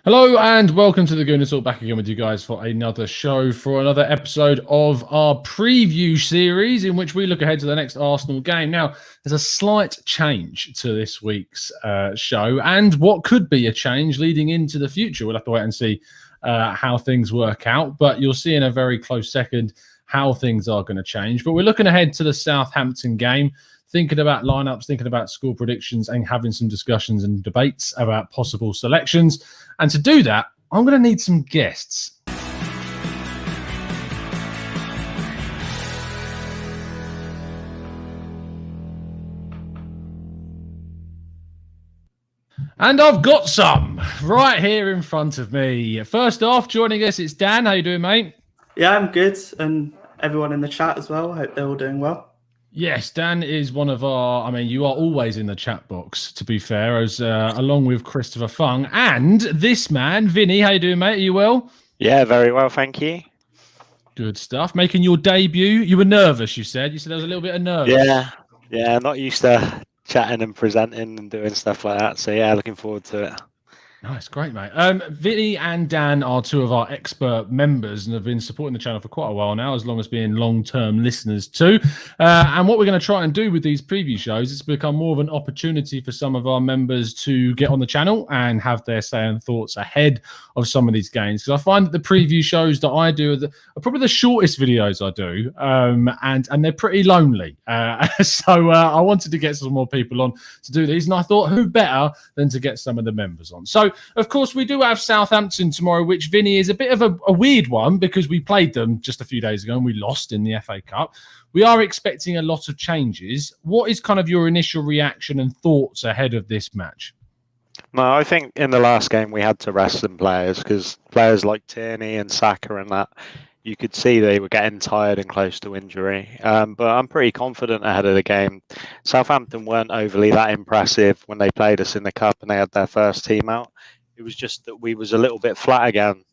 Hello and welcome to the Gooner Talk, back again with you guys for another show, for another episode of our preview series in which we look ahead to the next Arsenal game. Now, there's a slight change to this week's show and what could be a change leading into the future. We'll have to wait and see how things work out, but you'll see in a very close second how things are going to change. But we're looking ahead to the Southampton game, thinking about lineups, thinking about score predictions, and having some discussions and debates about possible selections. And to do that, I'm going to need some guests. And I've got some right here in front of me. First off, joining us, it's Dan. How you doing, mate? Yeah, I'm good. And everyone in the chat as well. I hope they're all doing well. Yes, Dan is one of our, you are always in the chat box, to be fair, as along with Christopher Fung. And this man, Vinny, how you doing, mate? Are you well? Yeah, very well, thank you. Good stuff. Making your debut. You were nervous, you said. You said there was a little bit of nerves. Yeah, not used to chatting and presenting and doing stuff like that. So yeah, looking forward to it. Nice, great, mate. Vinny and Dan are two of our expert members and have been supporting the channel for quite a while now, as long as being long-term listeners too. And what we're going to try and do with these preview shows is become more of an opportunity for some of our members to get on the channel and have their say and thoughts ahead of some of these games. Because I find that the preview shows that I do are probably the shortest videos I do, and they're pretty lonely. So I wanted to get some more people on to do these, and I thought, who better than to get some of the members on? So, of course, we do have Southampton tomorrow, which, Vinny, is a bit of a weird one because we played them just a few days ago and we lost in the FA Cup. We are expecting a lot of changes. What is kind of your initial reaction and thoughts ahead of this match? No, I think in the last game we had to rest some players because players like Tierney and Saka and that, you could see they were getting tired and close to injury. But I'm pretty confident ahead of the game. Southampton weren't overly that impressive when they played us in the Cup and they had their first team out. It was just that we was a little bit flat again.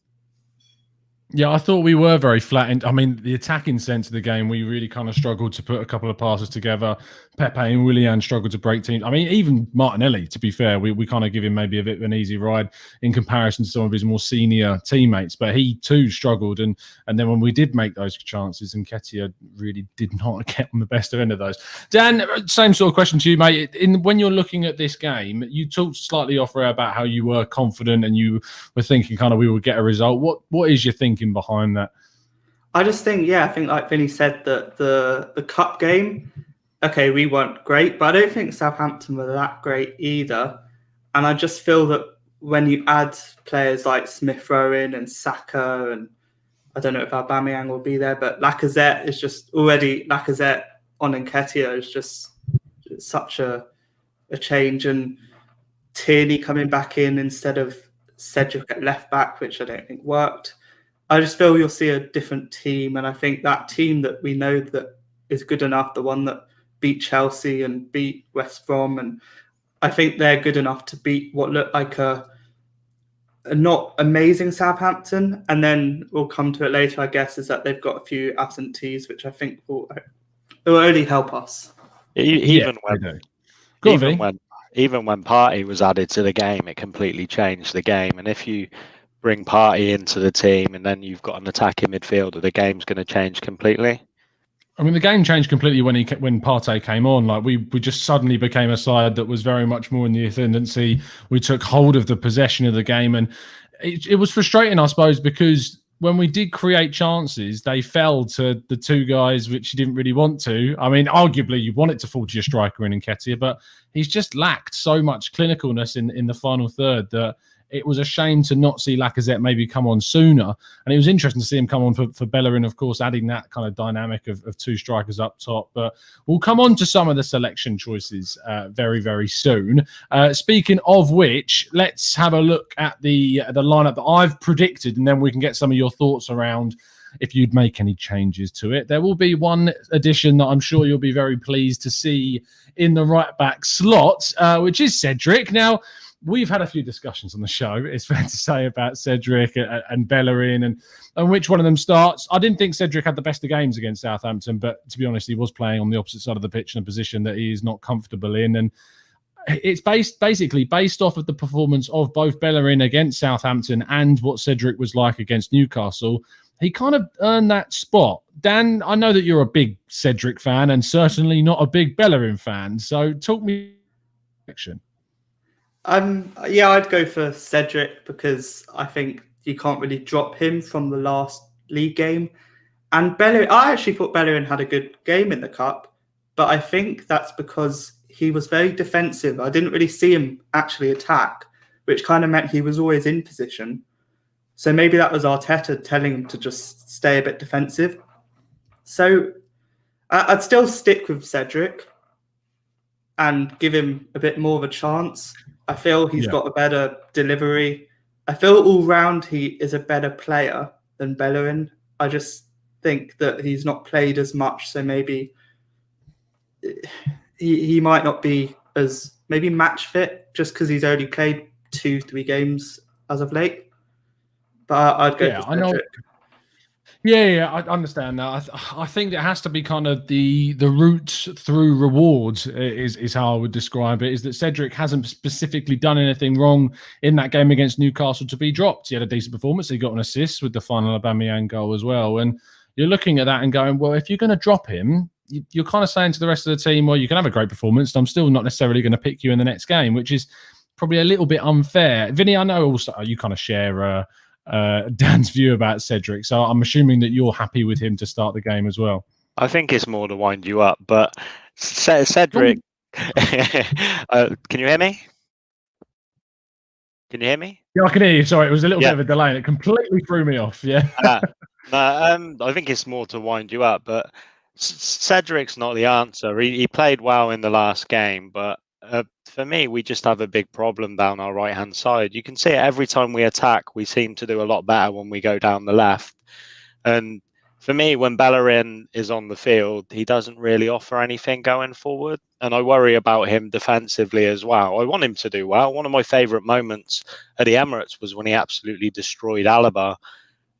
Yeah, I thought we were very flat. And the attacking sense of the game, we really kind of struggled to put a couple of passes together. Pepe and Willian struggled to break teams. Even Martinelli, to be fair, we kind of give him maybe a bit of an easy ride in comparison to some of his more senior teammates. But he too struggled. And then when we did make those chances, Nketiah really did not get on the best of end of those. Dan, same sort of question to you, mate. When you're looking at this game, you talked slightly off air about how you were confident and you were thinking kind of we would get a result. What is your thinking behind that? I just think, I think like Vinny said, that the cup game, okay, we weren't great, but I don't think Southampton were that great either. And I just feel that when you add players like Smith Rowe and Saka, and I don't know if Aubameyang will be there, but Lacazette is just already, Lacazette on Nketiah is just such a change. And Tierney coming back in instead of Cedric at left back, which I don't think worked. I just feel you'll see a different team. And I think that team that we know that is good enough, the one that beat Chelsea and beat West Brom, and I think they're good enough to beat what looked like a not amazing Southampton. And then we'll come to it later, I guess, is that they've got a few absentees, which I think will only help us. Even when Partey was added to the game, it completely changed the game. And if you bring Partey into the team and then you've got an attacking midfielder, the game's going to change completely. The game changed completely when Partey came on. Like we just suddenly became a side that was very much more in the ascendancy. We took hold of the possession of the game, and it was frustrating, I suppose, because when we did create chances, they fell to the two guys which you didn't really want to. Arguably you want it to fall to your striker in Nketiah, but he's just lacked so much clinicalness in the final third that it was a shame to not see Lacazette maybe come on sooner. And it was interesting to see him come on for Bellerin, of course, adding that kind of dynamic of two strikers up top. But we'll come on to some of the selection choices very, very soon. Speaking of which, let's have a look at the lineup that I've predicted, and then we can get some of your thoughts around if you'd make any changes to it. There will be one addition that I'm sure you'll be very pleased to see in the right-back slot, which is Cedric. Now, we've had a few discussions on the show, it's fair to say, about Cedric and Bellerin and which one of them starts. I didn't think Cedric had the best of games against Southampton, but to be honest, he was playing on the opposite side of the pitch in a position that he is not comfortable in. And it's basically based off of the performance of both Bellerin against Southampton and what Cedric was like against Newcastle. He kind of earned that spot. Dan, I know that you're a big Cedric fan and certainly not a big Bellerin fan. So talk me. Yeah, I'd go for Cedric because I think you can't really drop him from the last league game. And Bellerin, I actually thought Bellerin had a good game in the cup, but I think that's because he was very defensive. I didn't really see him actually attack, which kind of meant he was always in position. So maybe that was Arteta telling him to just stay a bit defensive. So I'd still stick with Cedric and give him a bit more of a chance. I feel he's got a better delivery. I feel all round he is a better player than Bellerin. I just think that he's not played as much, so maybe he might not be as maybe match fit just because he's only played 2-3 games as of late. But I'd go for Cedric. I know. Yeah, I understand that. I think it has to be kind of the route through rewards is how I would describe it, is that Cedric hasn't specifically done anything wrong in that game against Newcastle to be dropped. He had a decent performance. He got an assist with the final Aubameyang goal as well. And you're looking at that and going, well, if you're going to drop him, you're kind of saying to the rest of the team, well, you can have a great performance. I'm still not necessarily going to pick you in the next game, which is probably a little bit unfair. Vinny, I know also you kind of share Dan's view about Cedric, so I'm assuming that you're happy with him to start the game as well. I think it's more to wind you up, but Cedric, can you hear me? Can you hear me? Yeah, I can hear you. Sorry, it was a little bit of a delay and it completely threw me off. Yeah. I think it's more to wind you up, but Cedric's not the answer. He played well in the last game, but for me, we just have a big problem down our right-hand side. You can see it every time we attack. We seem to do a lot better when we go down the left. And for me, when Bellerin is on the field, he doesn't really offer anything going forward. And I worry about him defensively as well. I want him to do well. One of my favourite moments at the Emirates was when he absolutely destroyed Alaba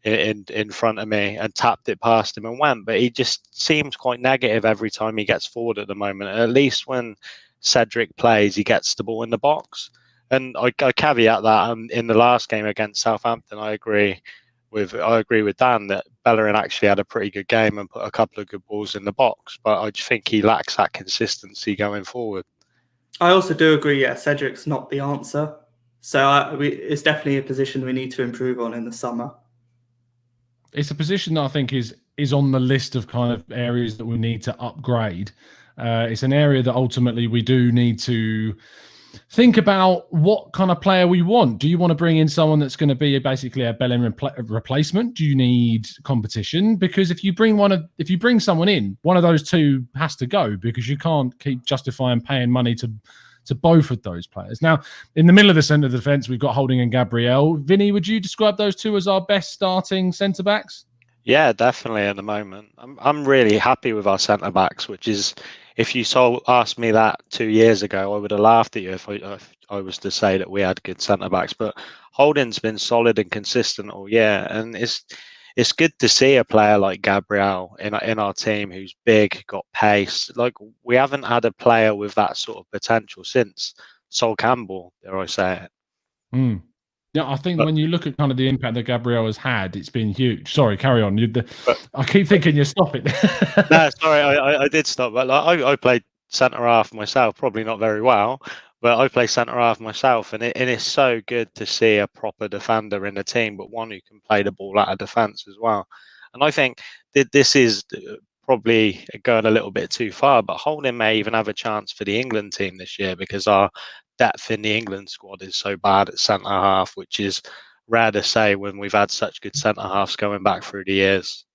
in front of me and tapped it past him and went. But he just seems quite negative every time he gets forward at the moment. And at least when Cedric plays, he gets the ball in the box. And I caveat that in the last game against Southampton, I agree with Dan that Bellerin actually had a pretty good game and put a couple of good balls in the box, but I just think he lacks that consistency going forward. I also do agree, Cedric's not the answer. So it's definitely a position we need to improve on in the summer. It's a position that I think is on the list of kind of areas that we need to upgrade. It's an area that ultimately we do need to think about what kind of player we want. Do you want to bring in someone that's going to be basically a Bellerin replacement? Do you need competition? Because if you bring someone in, one of those two has to go, because you can't keep justifying paying money to both of those players. Now, in the middle of the centre of the defence, we've got Holding and Gabriel. Vinny, would you describe those two as our best starting centre backs? Yeah, definitely. At the moment, I'm really happy with our centre backs, which is, if you asked me that 2 years ago, I would have laughed at you if I was to say that we had good centre backs. But Holding's been solid and consistent all year, and it's good to see a player like Gabriel in our team who's big, got pace. Like, we haven't had a player with that sort of potential since Sol Campbell, dare I say it. Yeah, I think when you look at kind of the impact that Gabriel has had, it's been huge. Sorry, carry on. I keep thinking you stop it. No, sorry, I did stop. But I played centre half myself, probably not very well, but I play centre half myself, and it's so good to see a proper defender in the team, but one who can play the ball out of defence as well. And I think that this is probably going a little bit too far, but Holding may even have a chance for the England team this year, because our depth in the England squad is so bad at centre half, which is rare to say when we've had such good centre halves going back through the years.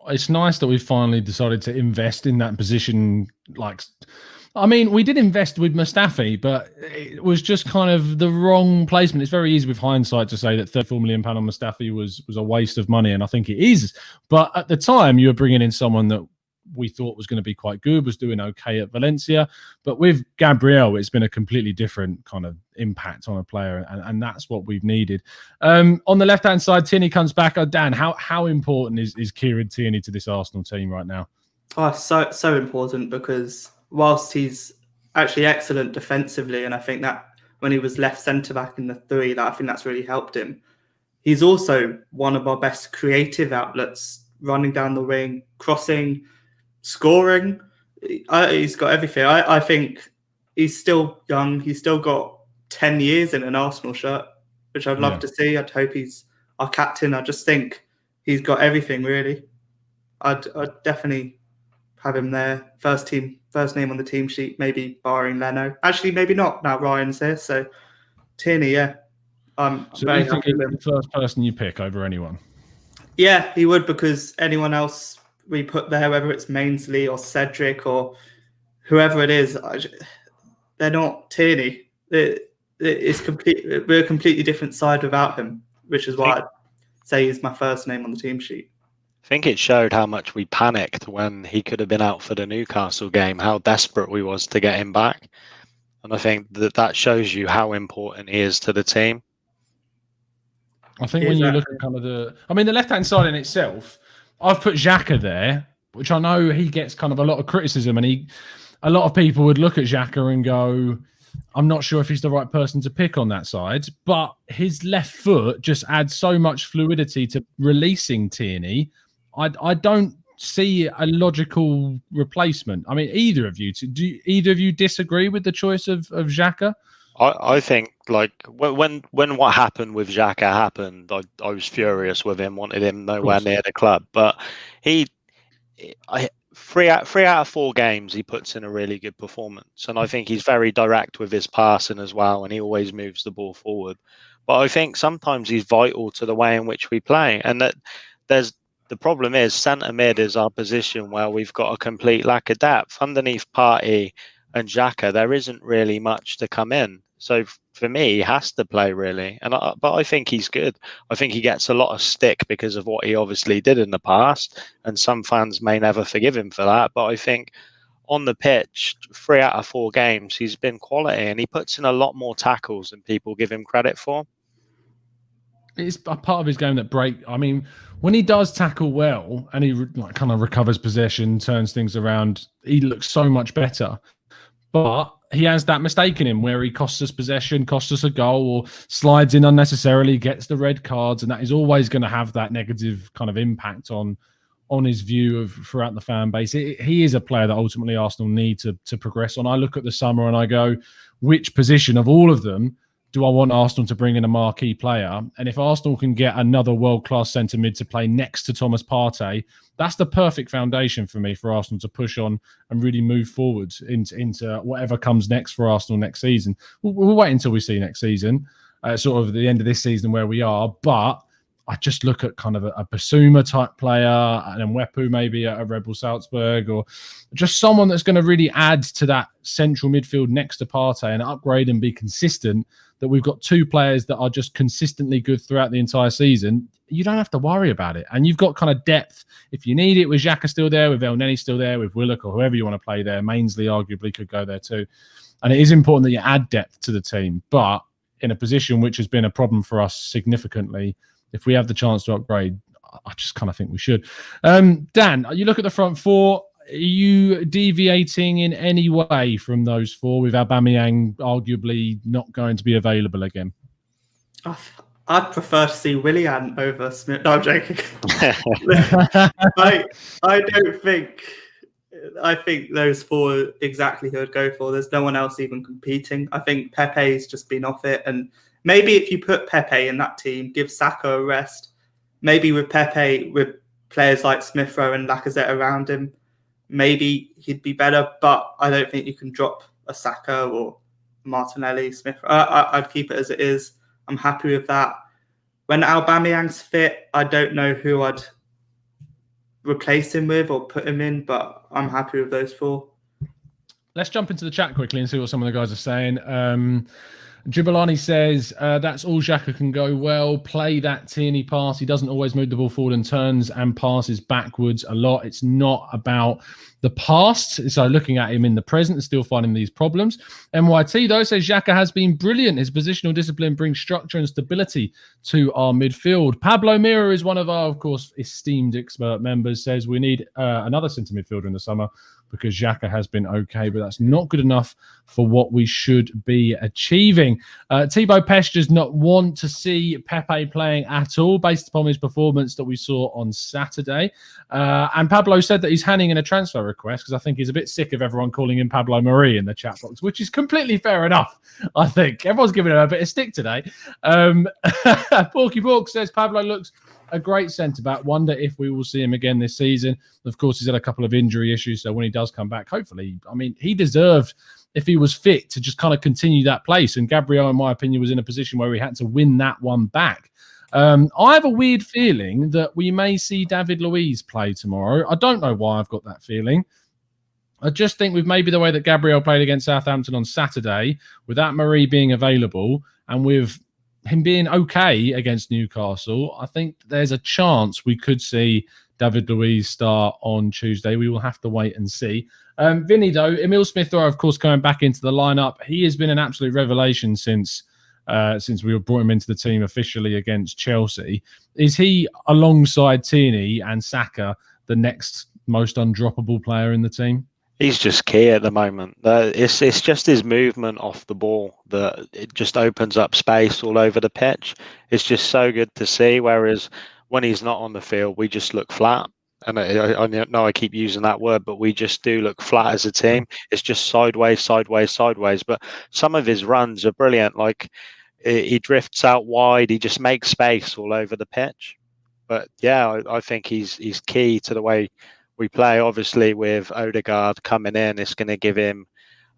It's nice that we've finally decided to invest in that position. We did invest with Mustafi, but it was just kind of the wrong placement. It's very easy with hindsight to say that £34 million on Mustafi was a waste of money, and I think it is. But at the time, you were bringing in someone that we thought was going to be quite good, was doing okay at Valencia. But with Gabriel, it's been a completely different kind of impact on a player, and that's what we've needed. On the left-hand side, Tierney comes back. Dan, how important is Kieran Tierney to this Arsenal team right now? Oh, so important, because whilst he's actually excellent defensively, and I think that when he was left centre back in the 3, I think that's really helped him. He's also one of our best creative outlets, running down the wing, crossing, scoring. He's got everything. I think he's still young. He's still got 10 years in an Arsenal shirt, which I'd love to see. I'd hope he's our captain. I just think he's got everything, really. I'd definitely have him there. First name on the team sheet, maybe barring Leno. Actually, maybe not. Now Ryan's here, so Tierney, yeah. So you think he's the first person you pick over anyone? Yeah, he would, because anyone else we put there, whether it's Mainsley or Cedric or whoever it is, they're not Tierney. We're a completely different side without him, which is why I'd say he's my first name on the team sheet. I think it showed how much we panicked when he could have been out for the Newcastle game, how desperate we was to get him back. And I think that shows you how important he is to the team. I think when you look at kind of the left-hand side in itself, I've put Xhaka there, which I know he gets kind of a lot of criticism, and a lot of people would look at Xhaka and go, I'm not sure if he's the right person to pick on that side, but his left foot just adds so much fluidity to releasing Tierney. I don't see a logical replacement. I mean, do either of you disagree with the choice of Xhaka? I think, like, when what happened with Xhaka happened, I was furious with him, wanted him nowhere near the club. But 3 out of 4 games, he puts in a really good performance. And I think he's very direct with his passing as well, and he always moves the ball forward. But I think sometimes he's vital to the way in which we play. And that the problem is centre mid is our position where we've got a complete lack of depth. Underneath Partey and Xhaka, there isn't really much to come in. So for me, he has to play, really. But I think he's good. I think he gets a lot of stick because of what he obviously did in the past, and some fans may never forgive him for that. But I think on the pitch, 3 out of 4 games, he's been quality, and he puts in a lot more tackles than people give him credit for. It's a part of his game that when he does tackle well and he kind of recovers possession, turns things around, he looks so much better. But he has that mistake in him where he costs us possession, costs us a goal, or slides in unnecessarily, gets the red cards, and that is always going to have that negative kind of impact on his view of throughout the fan base. He is a player that ultimately Arsenal need to progress on. I look at the summer and I go, which position of all of them do I want Arsenal to bring in a marquee player? And if Arsenal can get another world-class centre mid to play next to Thomas Partey, that's the perfect foundation for me for Arsenal to push on and really move forward into whatever comes next for Arsenal next season. We'll wait until we see next season, sort of the end of this season where we are. But I just look at kind of a Basuma type player, and then Wepu maybe at a Red Bull Salzburg, or just someone that's going to really add to that central midfield next to Partey and upgrade and be consistent. That we've got 2 players that are just consistently good throughout the entire season. You don't have to worry about it. And you've got kind of depth if you need it, with Xhaka still there, with El Neni still there, with Willock or whoever you want to play there. Mainsley arguably could go there too. And it is important that you add depth to the team. But in a position which has been a problem for us significantly, if we have the chance to upgrade, I just kind of think we should. Dan, you look at the front 4. Are you deviating in any way from those 4, with Aubameyang arguably not going to be available again? I'd prefer to see Willian over Smith. No, I'm joking. I think those 4 exactly who I'd go for. There's no one else even competing. I think Pepe's just been off it, and maybe if you put Pepe in that team, give Saka a rest. Maybe with Pepe, with players like Smith Rowe and Lacazette around him, maybe he'd be better, but I don't think you can drop a Saka or Martinelli, Smith. I'd keep it as it is. I'm happy with that. When Aubameyang's fit, I don't know who I'd replace him with or put him in, but I'm happy with those 4. Let's jump into the chat quickly and see what some of the guys are saying. Jibalani says, that's all Xhaka can go well. Play that Tierney pass. He doesn't always move the ball forward and turns and passes backwards a lot. It's not about the past. So looking at him in the present and still finding these problems. MYT, though, says Xhaka has been brilliant. His positional discipline brings structure and stability to our midfield. Pablo Mira is one of our, of course, esteemed expert members, says we need another centre midfielder in the summer because Xhaka has been okay, but that's not good enough for what we should be achieving. Thibaut Pesch does not want to see Pepe playing at all based upon his performance that we saw on Saturday. And Pablo said that he's handing in a transfer request because I think he's a bit sick of everyone calling him Pablo Marie in the chat box, which is completely fair enough, I think. Everyone's giving him a bit of stick today. Porky Bork says Pablo looks a great centre-back. Wonder if we will see him again this season. Of course, he's had a couple of injury issues, so when he does come back, hopefully, I mean, he deserved, if he was fit, to just kind of continue that place. And Gabriel, in my opinion, was in a position where he had to win that one back. I have a weird feeling that we may see David Luiz play tomorrow. I don't know why I've got that feeling. I just think with maybe the way that Gabriel played against Southampton on Saturday, without Marie being available, and with him being okay against Newcastle, I think there's a chance we could see David Luiz start on Tuesday. We will have to wait and see. Vinny, though, Emile Smith-Rowe, of course, coming back into the lineup. He has been an absolute revelation since we brought him into the team officially against Chelsea. Is he, alongside Tierney and Saka, the next most undroppable player in the team? He's just key at the moment. It's just his movement off the ball that it just opens up space all over the pitch. It's just so good to see. Whereas when he's not on the field, we just look flat. And I know I keep using that word, but we just do look flat as a team. It's just sideways, sideways, sideways. But some of his runs are brilliant. Like he drifts out wide. He just makes space all over the pitch. But yeah, I think he's key to the way we play. Obviously, with Odegaard coming in, it's going to give him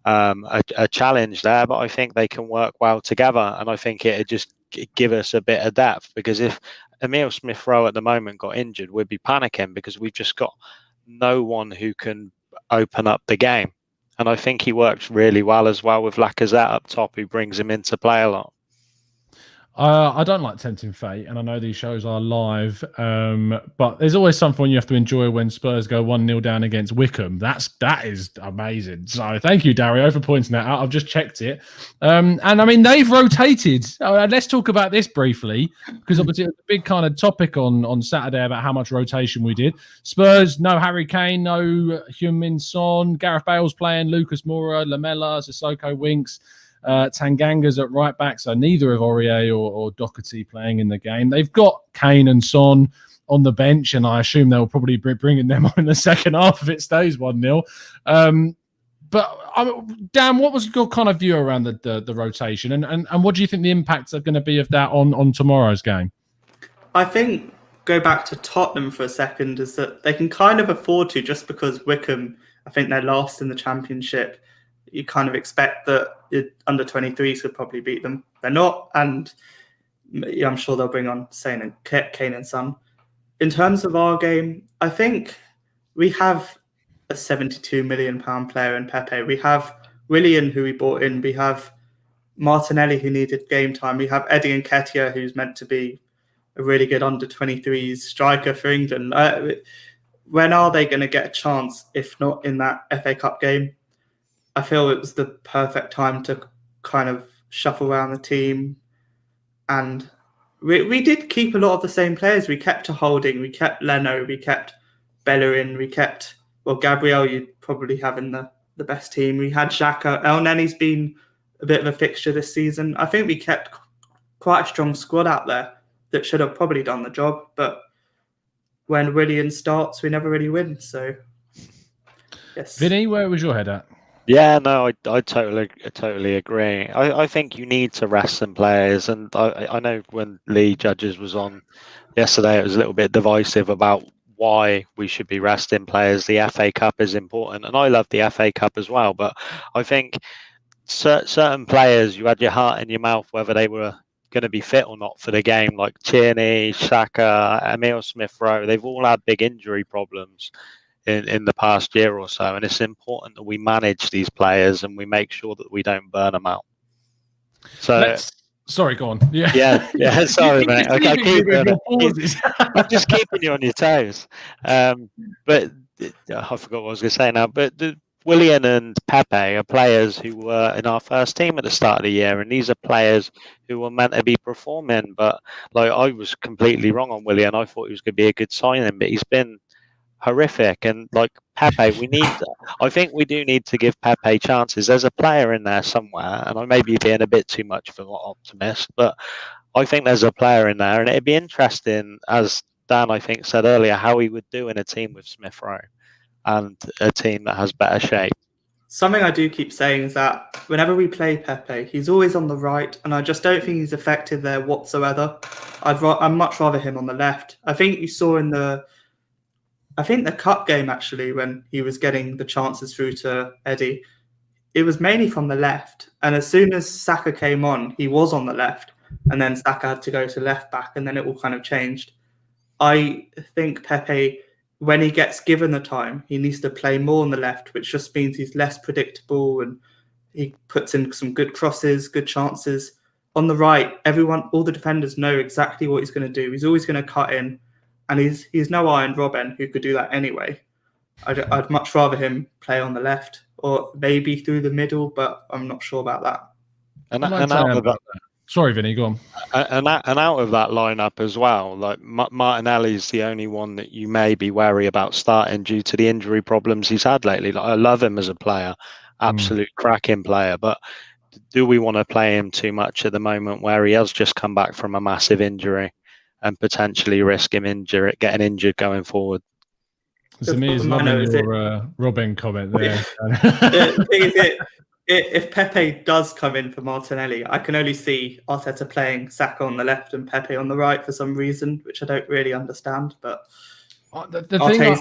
a challenge there, but I think they can work well together, and I think it'd just give us a bit of depth, because if Emile Smith-Rowe at the moment got injured, we'd be panicking because we've just got no one who can open up the game. And I think he works really well as well with Lacazette up top, who brings him into play a lot. I don't like tempting fate, and I know these shows are live, but there's always something you have to enjoy when Spurs go 1-0 down against Wickham. That is amazing. So thank you, Dario, for pointing that out. I've just checked it. And I mean, they've rotated. Let's talk about this briefly, because obviously it was a big kind of topic on Saturday about how much rotation we did. Spurs, no Harry Kane, no Heung-min Son, Gareth Bale's playing, Lucas Moura, Lamela, Sissoko Winks. Tanganga's at right back, so neither of Aurier or Doherty playing in the game. They've got Kane and Son on the bench, and I assume they'll probably be bringing them on in the second half if it stays 1-0. But Dan, what was your kind of view around the rotation, and what do you think the impacts are going to be of that on tomorrow's game? I think, go back to Tottenham for a second, is that they can kind of afford to, just because Wickham, I think they're last in the Championship. You kind of expect that the under 23s could probably beat them. They're not, and I'm sure they'll bring on Kane and Son. In terms of our game, I think we have a £72 million player in Pepe. We have Willian, who we bought in. We have Martinelli, who needed game time. We have Eddie Nketiah, who's meant to be a really good under 23s striker for England. When are they going to get a chance, if not in that FA Cup game? I feel it was the perfect time to kind of shuffle around the team. And we did keep a lot of the same players. We kept Holding, we kept Leno, we kept Bellerin, we kept, Gabriel, you'd probably have in the best team. We had Xhaka. El Nenny's been a bit of a fixture this season. I think we kept quite a strong squad out there that should have probably done the job. But when Willian starts, we never really win. So, yes. Vinny, where was your head at? Yeah, no, I totally agree. I think you need to rest some players, and I know when Lee Judges was on yesterday, it was a little bit divisive about why we should be resting players. The FA Cup is important, and I love the FA Cup as well, but I think certain players, you had your heart in your mouth whether they were going to be fit or not for the game, like Tierney, Saka, Emile Smith-Rowe. They've all had big injury problems in the past year or so, and it's important that we manage these players and we make sure that we don't burn them out. So sorry, go on. Yeah. Sorry, mate. I'm just keeping you on your toes. But I forgot what I was going to say now. But Willian and Pepe are players who were in our first team at the start of the year, and these are players who were meant to be performing. But like, I was completely wrong on Willian. I thought he was going to be a good signing, but he's been horrific. And like Pepe, I think we do need to give Pepe chances. There's a player in there somewhere, and I may be being a bit too much of an optimist, but I think there's a player in there, and it'd be interesting, as Dan I think said earlier, how he would do in a team with Smith Rowe and a team that has better shape. Something I do keep saying is that whenever we play Pepe, he's always on the right, and I just don't think he's effective there whatsoever. I'd much rather him on the left. I think you saw in the cup game, actually, when he was getting the chances through to Eddie, it was mainly from the left. And as soon as Saka came on, he was on the left. And then Saka had to go to left back, and then it all kind of changed. I think Pepe, when he gets given the time, he needs to play more on the left, which just means he's less predictable and he puts in some good crosses, good chances. On the right, all the defenders know exactly what he's going to do. He's always going to cut in. And he's no Iron Robben who could do that anyway. I'd much rather him play on the left or maybe through the middle, but I'm not sure about that. And out of that, sorry, Vinny, go on. And out of that lineup as well, like Martinelli's the only one that you may be wary about starting due to the injury problems he's had lately. Like, I love him as a player, absolute cracking player, but do we want to play him too much at the moment where he has just come back from a massive injury and potentially risk him getting injured going forward? Zamir's loving your Robin comment there. The thing is, if Pepe does come in for Martinelli, I can only see Arteta playing Saka on the left and Pepe on the right for some reason, which I don't really understand. But the thing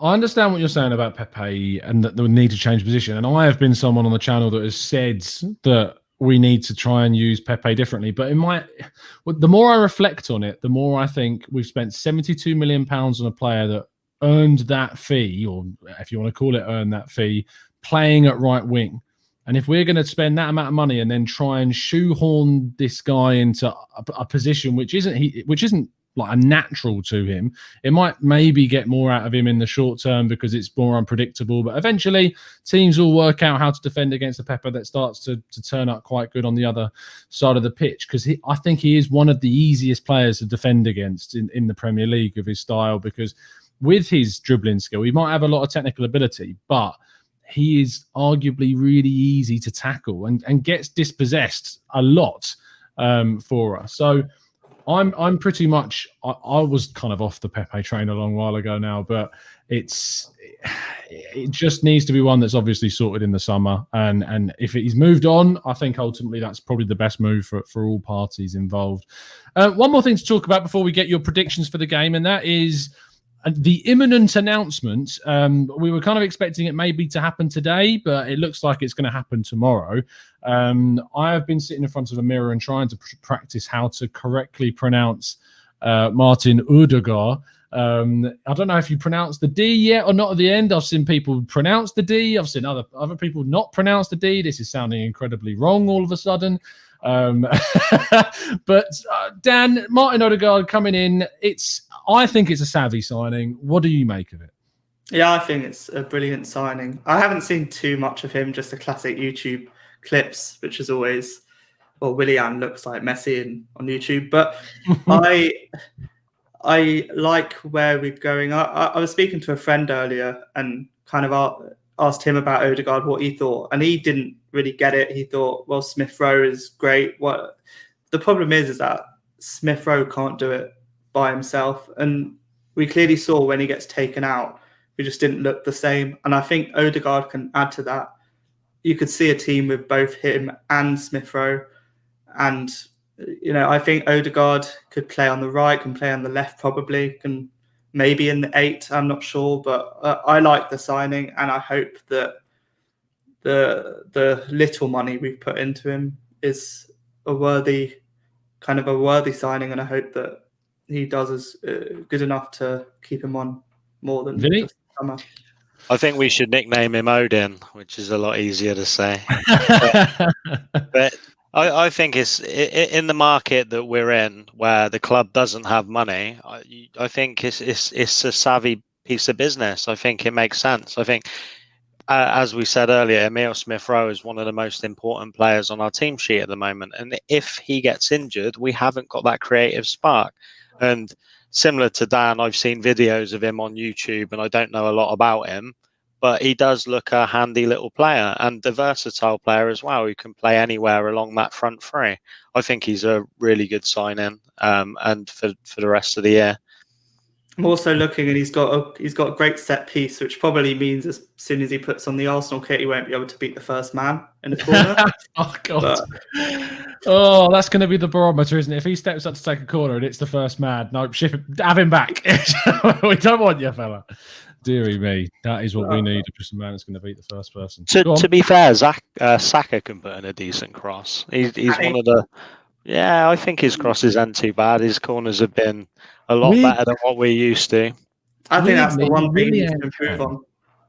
I understand what you're saying about Pepe and that they would need to change position. And I have been someone on the channel that has said that we need to try and use Pepe differently. But the more I reflect on it, the more I think we've spent £72 million on a player that earned that fee, or if you want to call it earn that fee, playing at right wing. And if we're going to spend that amount of money and then try and shoehorn this guy into a position which isn't like a natural to him, it might maybe get more out of him in the short term because it's more unpredictable. But eventually, teams will work out how to defend against a Pepe that starts to turn up quite good on the other side of the pitch. Because I think he is one of the easiest players to defend against in the Premier League of his style, because with his dribbling skill, he might have a lot of technical ability, but he is arguably really easy to tackle and gets dispossessed a lot for us. So I'm pretty much, I was kind of off the Pepe train a long while ago now, but it just needs to be one that's obviously sorted in the summer. And if he's moved on, I think ultimately that's probably the best move for all parties involved. One more thing to talk about before we get your predictions for the game, and that is the imminent announcement. We were kind of expecting it maybe to happen today, but it looks like it's going to happen tomorrow. I have been sitting in front of a mirror and trying to practice how to correctly pronounce Martin Odegaard. I don't know if you pronounce the D yet or not at the end. I've seen people pronounce the D. I've seen other people not pronounce the D. This is sounding incredibly wrong all of a sudden. But Dan, Martin Odegaard coming in, I think it's a savvy signing. What do you make of it? Yeah, I think it's a brilliant signing. I haven't seen too much of him, just the classic YouTube clips, which is always, well, Willian looks like Messi on YouTube. But I like where we're going. I was speaking to a friend earlier and kind of asked him about Odegaard, what he thought, and he didn't really get it. He thought, well, Smith Rowe is great. What the problem is that Smith Rowe can't do it by himself, and we clearly saw when he gets taken out, we just didn't look the same. And I think Odegaard can add to that. You could see a team with both him and Smith Rowe, and I think Odegaard could play on the right, can play on the left, probably can maybe in the 8. I'm not sure, but I like the signing, and I hope that the little money we've put into him is a worthy signing, and I hope that he does as good enough to keep him on more than Vinny? just summer. I think we should nickname him Odin, which is a lot easier to say. But I think it's in the market that we're in, where the club doesn't have money. I think it's a savvy piece of business. I think it makes sense. I think, as we said earlier, Emile Smith-Rowe is one of the most important players on our team sheet at the moment. And if he gets injured, we haven't got that creative spark. And similar to Dan, I've seen videos of him on YouTube, and I don't know a lot about him, but he does look a handy little player and a versatile player as well, who can play anywhere along that front three. I think he's a really good sign-in, and for the rest of the year. I'm also looking, and he's got a great set piece, which probably means as soon as he puts on the Arsenal kit, he won't be able to beat the first man in the corner. Oh God! Oh, that's going to be the barometer, isn't it? If he steps up to take a corner and it's the first man, no, ship him, have him back. We don't want you, fella. Deary me, that is what we need. Just a man that's going to beat the first person. To be fair, Saka can put in a decent cross. He's one of the. Yeah, I think his crosses aren't too bad. His corners have been a lot better than what we're used to. I think that's the one thing he needs to improve on.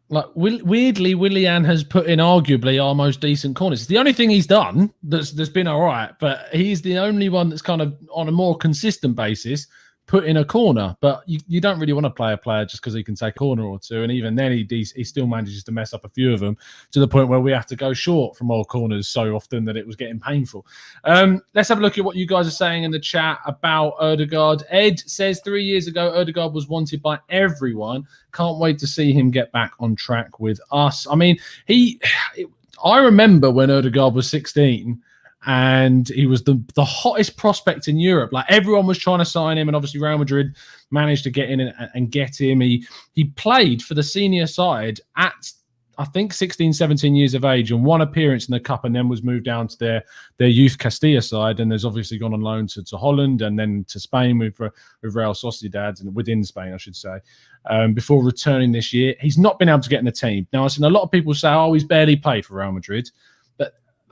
Like weirdly, Willian has put in arguably our most decent corners. It's the only thing he's done that's been all right, but he's the only one that's kind of on a more consistent basis put in a corner. But you don't really want to play a player just because he can take a corner or two, and even then he still manages to mess up a few of them to the point where we have to go short from all corners so often that it was getting painful. Let's have a look at what you guys are saying in the chat about Odegaard. Ed says 3 years ago Odegaard was wanted by everyone. Can't wait to see him get back on track with us. I mean, I remember when Odegaard was 16 and he was the hottest prospect in Europe. Like, everyone was trying to sign him, and obviously Real Madrid managed to get in and get him. He played for the senior side at, I think, 16, 17 years of age, and one appearance in the Cup, and then was moved down to their youth Castilla side, and there's obviously gone on loan to Holland and then to Spain with Real Sociedad, and within Spain, I should say, before returning this year. He's not been able to get in the team. Now, I've seen a lot of people say, oh, he's barely played for Real Madrid.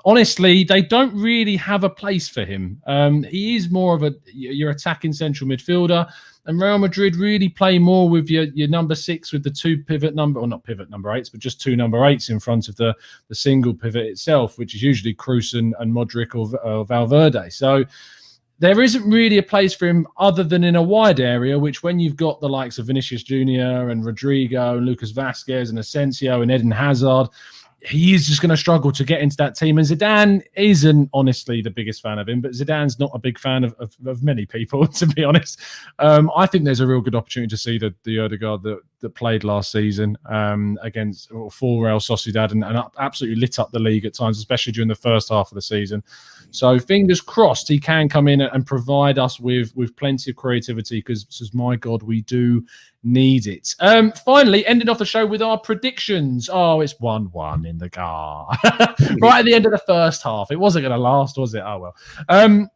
Honestly, they don't really have a place for him. He is more of your attacking central midfielder, and Real Madrid really play more with your number 6 with the two pivot number, or not pivot number 8s, but just two number 8s in front of the single pivot itself, which is usually Kroos and Modric or Valverde. So there isn't really a place for him other than in a wide area, which when you've got the likes of Vinicius Jr. and Rodrigo and Lucas Vazquez and Asensio and Eden Hazard, he is just going to struggle to get into that team. And Zidane isn't honestly the biggest fan of him, but Zidane's not a big fan of many people, to be honest. I think there's a real good opportunity to see the Odegaard that played last season against for Real Sociedad and absolutely lit up the league at times, especially during the first half of the season. So fingers crossed he can come in and provide us with plenty of creativity, because my God, we do need it. Finally, ending off the show with our predictions. Oh, it's 1-1 in the car. Right at the end of the first half. It wasn't going to last, was it? Oh, well.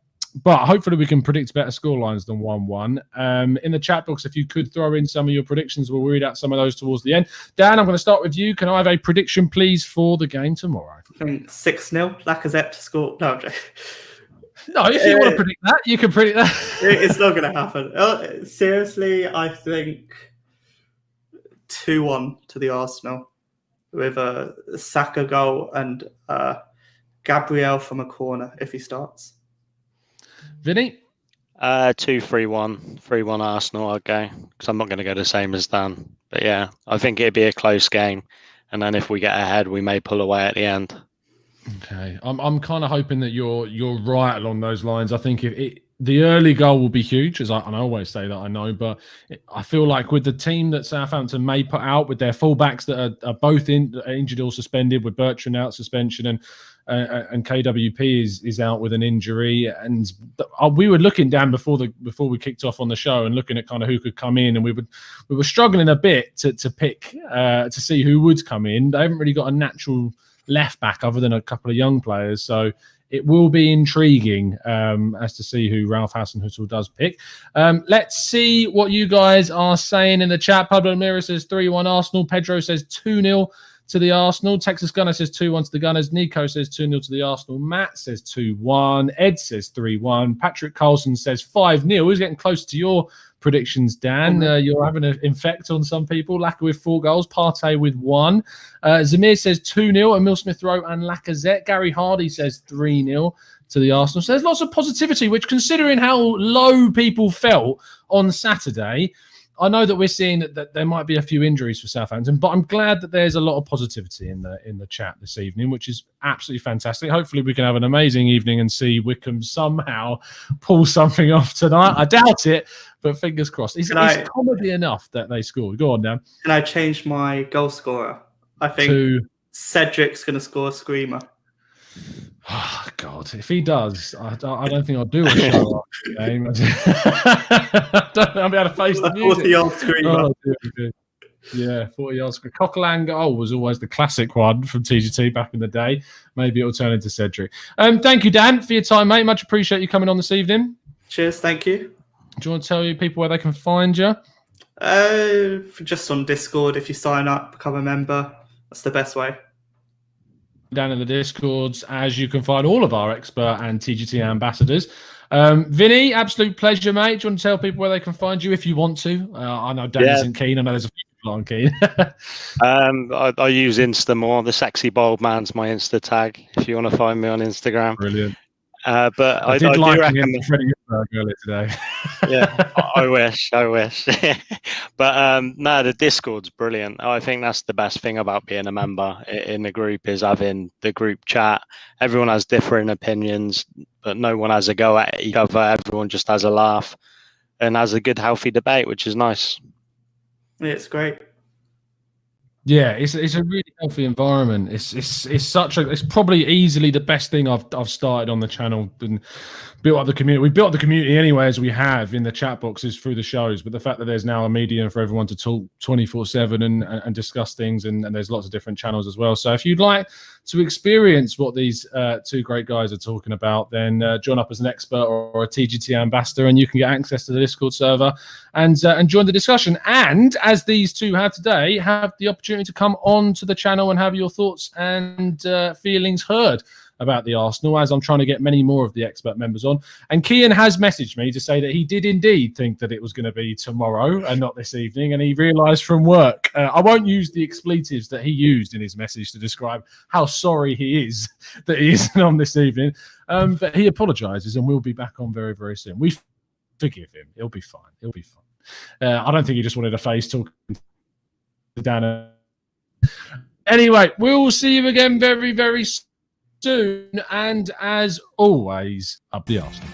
But hopefully we can predict better scorelines than 1-1. In the chat box, if you could throw in some of your predictions, we'll read out some of those towards the end. Dan, I'm going to start with you. Can I have a prediction, please, for the game tomorrow? I think 6-0, Lacazette to score. No, I'm joking. No, if you want to predict that, you can predict that. It's not going to happen. Seriously, I think 2-1 to the Arsenal with a Saka goal and Gabriel from a corner if he starts. Vinny? 2-3-1. 3-1 Arsenal, I'd go. Because I'm not going to go the same as Dan. But yeah, I think it'd be a close game. And then if we get ahead, we may pull away at the end. Okay, I'm kind of hoping that you're right along those lines. I think the early goal will be huge, and I always say that, I know, but I feel like with the team that Southampton may put out, with their fullbacks that are both injured or suspended, with Bertrand out suspension and KWP is out with an injury, and we were looking down before we kicked off on the show and looking at kind of who could come in, and we were struggling a bit to pick to see who would come in. They haven't really got a natural left back other than a couple of young players, so it will be intriguing as to see who Ralph Hasenhüttl does pick. Let's see what you guys are saying in the chat. Pablo Mira says 3-1 Arsenal. Pedro says 2-0 to the Arsenal. Texas Gunner says 2-1 to the Gunners. Nico says 2-0 to the Arsenal. Matt says 2-1. Ed says 3-1. Patrick Carlson says 5-0. He's getting close to your predictions, Dan. You're having an infect on some people. Laka with 4 goals. Partey with 1. Zamir says 2-0. Emil Smith-Rowe and Lacazette. Gary Hardy says 3-0 to the Arsenal. So there's lots of positivity, which, considering how low people felt on Saturday, I know that we're seeing that there might be a few injuries for Southampton, but I'm glad that there's a lot of positivity in the chat this evening, which is absolutely fantastic. Hopefully we can have an amazing evening and see Wickham somehow pull something off tonight. I doubt it, but fingers crossed. It's comedy enough that they scored. Go on, Dan. Can I change my goal scorer? I think Cedric's going to score a screamer. Oh, God, if he does, I don't think I'll do a show after the game. I don't think I'll be able to face the music. 40-yard screamer. Oh, yeah, 40-yard screamer. Coquelin goal was always the classic one from TGT back in the day. Maybe it'll turn into Cedric. Thank you, Dan, for your time, mate. Much appreciate you coming on this evening. Cheers, thank you. Do you want to tell people where they can find you? Just on Discord. If you sign up, become a member, that's the best way. Down in the Discords, as you can find all of our expert and TGT ambassadors. Vinny, absolute pleasure, mate. Do you want to tell people where they can find you if you want to? I know Dan isn't keen. I know there's a few people aren't keen. I use Insta more. The sexy bald man's my Insta tag if you want to find me on Instagram. Brilliant. But I did do like recommend Freddie earlier today. Yeah, I wish. But no, the Discord's brilliant. I think that's the best thing about being a member in the group is having the group chat. Everyone has different opinions, but no one has a go at each other. Everyone just has a laugh and has a good, healthy debate, which is nice. Yeah, it's great. Yeah, it's a really healthy environment. It's probably easily the best thing I've started on the channel and built up the community. We built up the community anyway, as we have in the chat boxes through the shows. But the fact that there's now a medium for everyone to talk 24/7 and discuss things, and there's lots of different channels as well. So if you'd like to experience what these two great guys are talking about, then join up as an expert or a TGT ambassador, and you can get access to the Discord server and join the discussion. And as these two have today, have the opportunity to come on to the channel and have your thoughts and feelings heard about the Arsenal, as I'm trying to get many more of the expert members on. And Kian has messaged me to say that he did indeed think that it was going to be tomorrow and not this evening, and he realised from work. I won't use the expletives that he used in his message to describe how sorry he is that he isn't on this evening, but he apologises and will be back on very, very soon. We forgive him. He'll be fine. He'll be fine. I don't think he just wanted a face talking to Dan. Anyway, we'll see you again very, very soon. And as always, up the Arsenal.